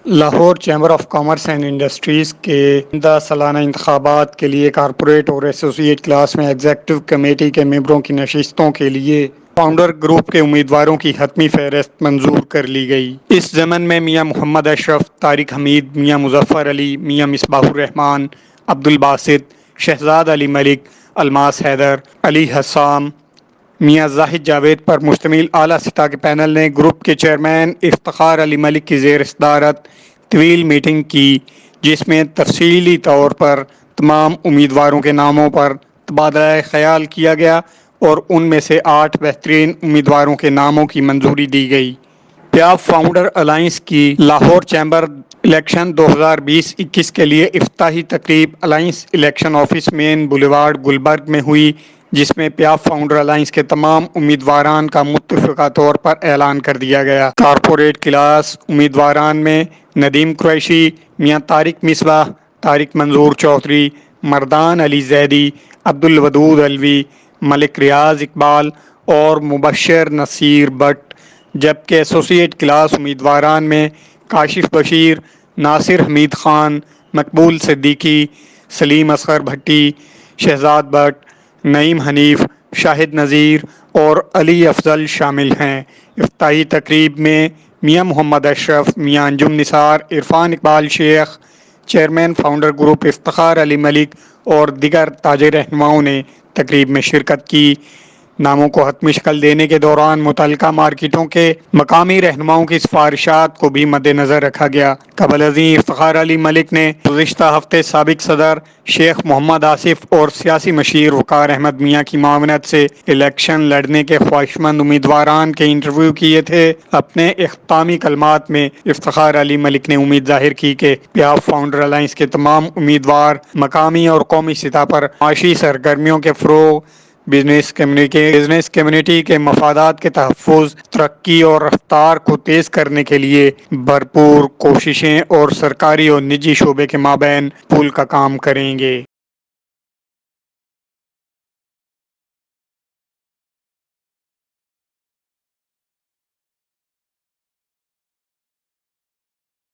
Lahore chamber of commerce and industries کے آئندہ سالانہ انتخابات کے لیے کارپوریٹ اور ایسوسی ایٹ کلاس میں ایگزیکٹو کمیٹی کے ممبروں کی نشستوں کے لیے فاؤنڈر گروپ کے امیدواروں کی حتمی فہرست منظور کر لی گئی۔ اس ضمن میں میاں محمد اشرف، طارق حمید، میاں مظفر علی، میاں مصباح الرحمان، عبدالباسط، شہزاد علی ملک، الماس حیدر، علی حسام، میاں زاہد جاوید پر مشتمل اعلیٰ سطح کے پینل نے گروپ کے چیئرمین افتخار علی ملک کی زیر صدارت طویل میٹنگ کی، جس میں تفصیلی طور پر تمام امیدواروں کے ناموں پر تبادلہ خیال کیا گیا اور ان میں سے 8 بہترین امیدواروں کے ناموں کی منظوری دی گئی۔ پیاف فاؤنڈر الائنس کی لاہور چیمبر الیکشن 2020-21 کے لیے افتتاحی تقریب الائنس الیکشن آفس مین بولیوارڈ گلبرگ میں ہوئی، جس میں پیاف فاؤنڈر الائنس کے تمام امیدواران کا متفقہ طور پر اعلان کر دیا گیا۔ کارپوریٹ کلاس امیدواران میں ندیم قریشی، میاں طارق مصباح، طارق منظور چودھری، مردان علی زیدی، عبدالودود علوی، ملک ریاض اقبال اور مبشر نصیر بٹ، جبکہ ایسوسی ایٹ کلاس امیدواران میں کاشف بشیر، ناصر حمید خان، مقبول صدیقی، سلیم اصغر بھٹی، شہزاد بٹ، نعیم حنیف، شاہد نذیر اور علی افضل شامل ہیں۔ افتتاحی تقریب میں میاں محمد اشرف، میاں انجم نثار، عرفان اقبال شیخ، چیئرمین فاؤنڈر گروپ افتخار علی ملک اور دیگر تاج رہنماؤں نے تقریب میں شرکت کی۔ ناموں کو حتمی شکل دینے کے دوران متعلقہ مارکیٹوں کے مقامی رہنماؤں کی سفارشات کو بھی مد نظر رکھا گیا۔ قبل ازیں افتخار علی ملک نے گزشتہ ہفتے سابق صدر شیخ محمد آصف اور سیاسی مشیر وقار احمد میاں کی معاونت سے الیکشن لڑنے کے خواہشمند امیدواران کے انٹرویو کیے تھے۔ اپنے اختتامی کلمات میں افتخار علی ملک نے امید ظاہر کی کہ پیاف فاؤنڈر الائنس کے تمام امیدوار مقامی اور قومی سطح پر معاشی سرگرمیوں کے فروغ، بزنس کمیونٹی کے مفادات کے تحفظ، ترقی اور رفتار کو تیز کرنے کے لیے بھرپور کوششیں اور سرکاری اور نجی شعبے کے مابین پل کا کام کریں گے۔